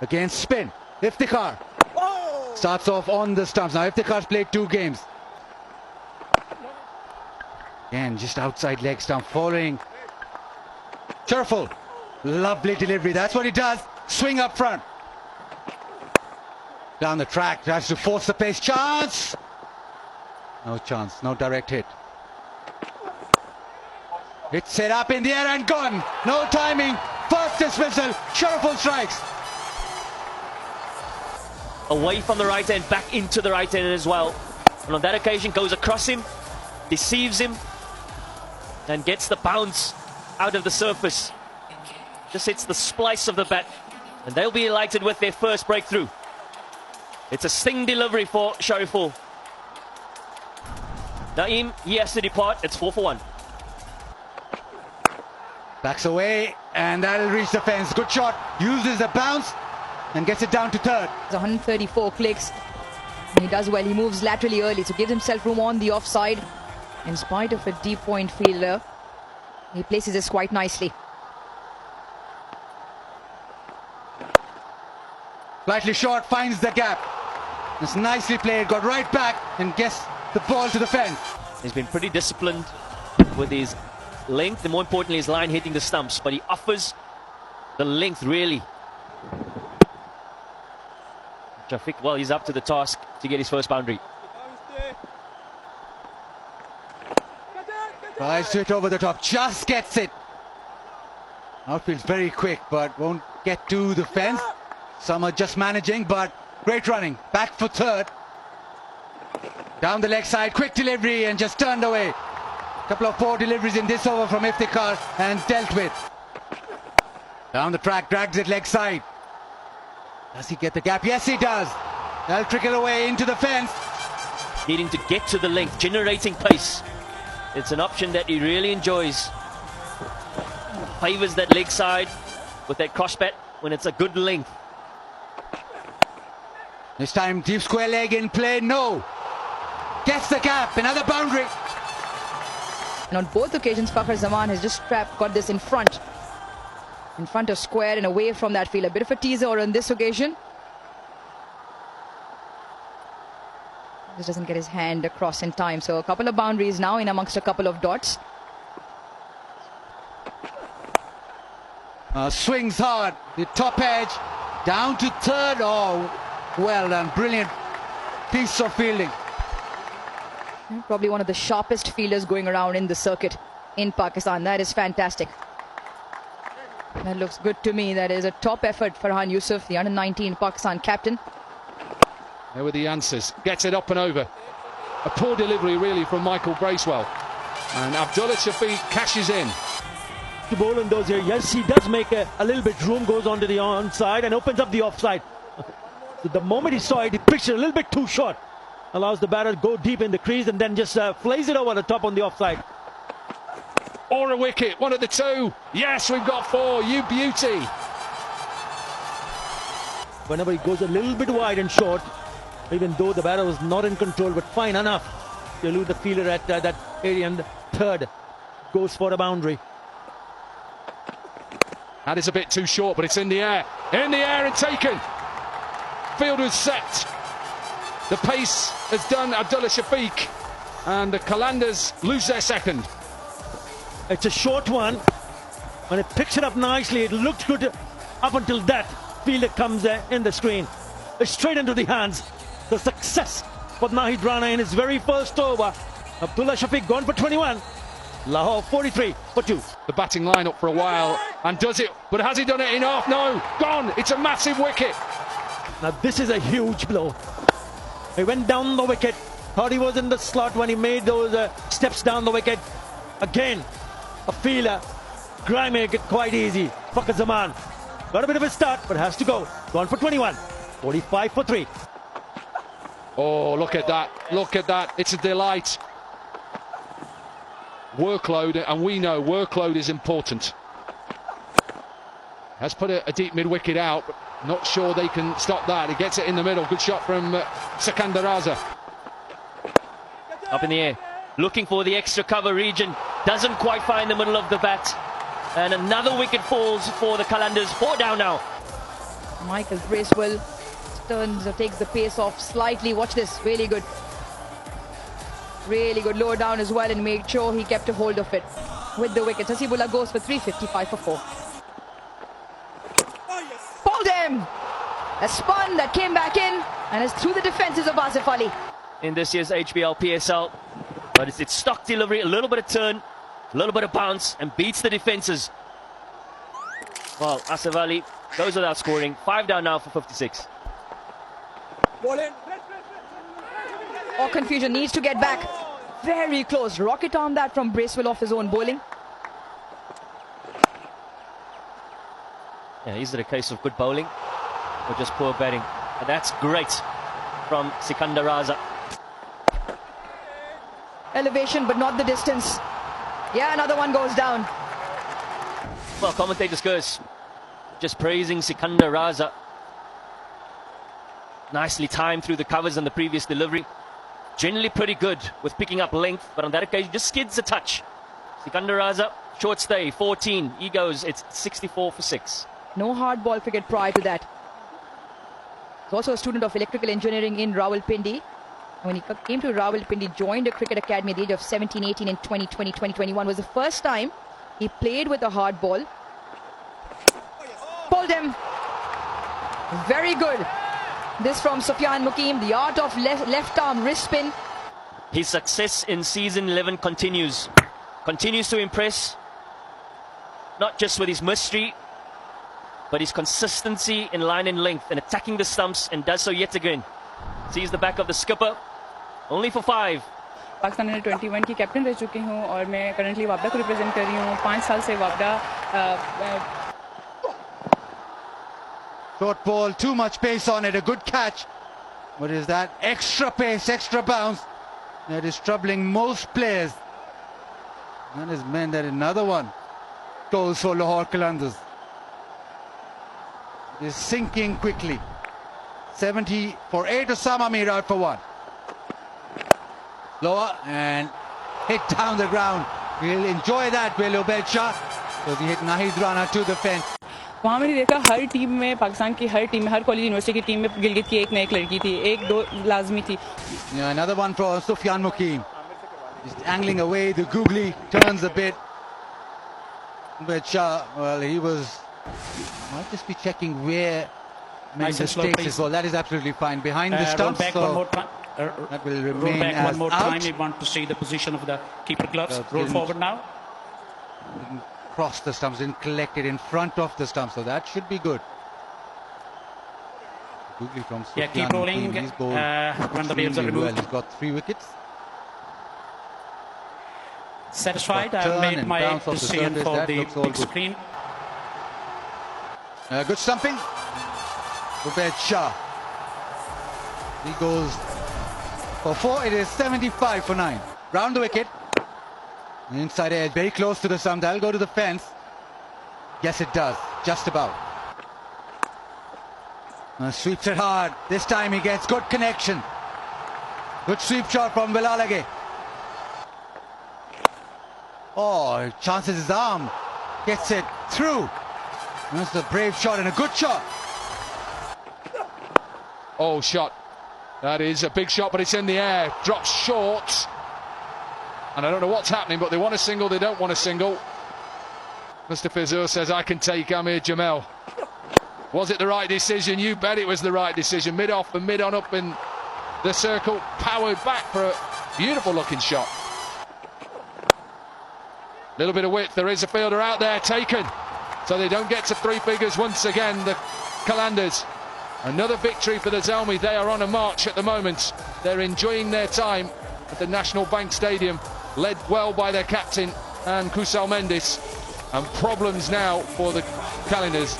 Again, spin. Iftikhar starts off on the stumps. Now Iftikhar's played 2 games. Again, just outside leg stump, following. Cheerful. Lovely delivery. That's what he does. Swing up front. Down the track. Tries to force the pace. Chance. No chance. No direct hit. It's set up in the air and gone. No timing. First dismissal. Cheerful strikes. Away from the right end, back into the right end as well. And on that occasion goes across him, deceives him, and gets the bounce out of the surface. Just hits the splice of the bat, and they'll be delighted with their first breakthrough. It's a sting delivery for Shariful. Naeem, he has to depart. It's 4 for 1. Backs away, and that'll reach the fence. Good shot. Uses the bounce and gets it down to third. 134 clicks. He does well. He moves laterally early to give himself room on the offside. In spite of a deep point fielder, he places this quite nicely. Slightly short, finds the gap. It's nicely played, got right back and gets the ball to the fence. He's been pretty disciplined with his length and more importantly his line hitting the stumps, but he offers the length really. Shafiq, well, he's up to the task to get his first boundary. Tries to hit over the top, just gets it. Outfield's very quick, but won't get to the fence. Some are just managing, but great running. Back for third. Down the leg side, quick delivery and just turned away. Couple of poor deliveries in this over from Iftikhar and dealt with. Down the track, drags it leg side. Does he get the gap? Yes, he does. That'll trickle away into the fence. Needing to get to the length, generating pace. It's an option that he really enjoys. Favours that leg side with that cross bat when it's a good length. This time deep square leg in play, no. Gets the gap, another boundary. And on both occasions, Fakhar Zaman has just got this in front of square and away from that field. A bit of a teaser on this occasion. Just doesn't get his hand across in time. So a couple of boundaries now in amongst a couple of dots. Swings hard, the top edge, down to third. Oh, well done, brilliant piece of fielding. Probably one of the sharpest fielders going around in the circuit in Pakistan. That is fantastic. That looks good to me. That is a top effort for Farhan Yusuf, the under-19 Pakistan captain. There were the answers. Gets it up and over. A poor delivery really from Michael Bracewell. And Abdullah Shafiq cashes in. To bowl on those here, yes, he does make a little bit room, goes onto the onside and opens up the offside. So the moment he saw it, he pitched it a little bit too short. Allows the batter to go deep in the crease and then just flays it over the top on the offside. Or a wicket, one of the two. Yes, we've got 4. You beauty. Whenever he goes a little bit wide and short, even though the batter was not in control, but fine enough to elude the fielder at that area, and third goes for a boundary. That is a bit too short, but it's in the air. In the air and taken. Field was set. The pace has done Abdullah Shafiq, and the Qalandars lose their second. It's a short one. When it picks it up nicely, it looked good up until that fielder comes in the screen. It's straight into the hands. The success for Nahid Rana in his very first over. Abdullah Shafiq gone for 21. Lahore 43 for 2. The batting lineup for a while, and does it, but has he done it enough? No, gone. It's a massive wicket. Now this is a huge blow. He went down the wicket, thought he was in the slot when he made those steps down the wicket. Again, a fielder, grimy it quite easy. Fakhar Zaman got a bit of a start, but has to go. Gone for 21, 45 for 3. Oh, look at that, look at that. It's a delight. Workload, and we know workload is important. Has put a deep mid-wicket out, but not sure they can stop that. He gets it in the middle. Good shot from Sikandar Raza. Up in the air, looking for the extra cover region. Doesn't quite find the middle of the bat. And another wicket falls for the Qalandars. 4 down now. Michael Bracewell takes the pace off slightly. Watch this, really good. Really good, lower down as well, and made sure he kept a hold of it with the wickets. Hasibullah goes for 355 for 4. Pulled him! A spun that came back in and is through the defences of Asif Ali. In this year's HBL PSL, but it's stock delivery, a little bit of turn, a little bit of bounce, and beats the defences. Well, Asif Ali goes without scoring. 5 down now for 56. Or confusion, needs to get back. Very close. Rocket arm that from Bracewell off his own bowling. Yeah, is it a case of good bowling or just poor batting? But that's great from Sikandar Raza. Elevation, but not the distance. Yeah, another one goes down. Well, commentators curse. Just praising Sikandar Raza. Nicely timed through the covers and the previous delivery. Generally pretty good with picking up length, but on that occasion just skids a touch. Sikandar Raza, short stay, 14. He goes, it's 64 for 6. No hard ball cricket prior to that. He's also a student of electrical engineering in Rawalpindi. When he came to Rawalpindi, joined a cricket academy at the age of 17, 18 and 2020, 2021 was the first time he played with a hard ball. Pulled him. Very good. This from Sufyan Mukim, the art of left arm wrist spin. His success in season 11 continues. Continues to impress. Not just with his mystery, but his consistency in line and length and attacking the stumps, and does so yet again. Sees the back of the skipper. Only for 5. Pakistan under 21 की captain रह चुकी हूँ और मैं currently वापडा को represent कर रही हूँ. 5 साल से वापडा. Short ball, too much pace on it, a good catch. What is that? Extra pace, extra bounce. That is troubling most players. That has meant that another one goes for Lahore Qalandars. It is sinking quickly. 70 for 8, Osama Mir out for 1. Lower and hit down the ground. We'll enjoy that, will Ubaid Shah, because he hit Nahid Rana to the fence. वहाँ मैंने देखा हर team में, पाकिस्तान की हर team में, हर college university की team में गिलगित की एक न एक लड़की थी, एक दो लाजमी थी. Yeah, another one for Sufyan Mukim. Just angling away, the googly turns a bit. But Shah, well, he might just be checking where nice the stakes as well. That is absolutely fine. Behind the stumps, so that will remain back as one more out. time. We want to see the position of the keeper gloves. Roll forward now. Didn't cross the stumps, didn't collect it in front of the stumps, so that should be good. Googly from Sufyan. Yeah, keep rolling He's bowled when the waves are extremely well. removed. He's got 3 wickets. Satisfied. Got I've turn made and my bounce off the decision surface. for That the looks all big good. screen. Good stumping. Ubaid Shah. He goes for 4. It is 75 for 9. Round the wicket. Inside edge, very close to the stump. That'll go to the fence. Yes, it does. Just about. Sweeps it hard. This time he gets good connection. Good sweep shot from Bilalage. Oh, chances his arm. Gets it through. That's a brave shot and a good shot. Oh, shot. That is a big shot, but it's in the air. Drops short. And I don't know what's happening, but they want a single, they don't want a single. Mr. Fizur says, I can take Amir Jamel. Was it the right decision? You bet it was the right decision. Mid off and mid on up in the circle. Powered back for a beautiful looking shot. Little bit of width. There is a fielder out there taken. So they don't get to 3 figures once again, the Qalandars. Another victory for the Zalmi. They are on a march at the moment. They're enjoying their time at the National Bank Stadium, led well by their captain and Kusal Mendis. And problems now for the Qalandars.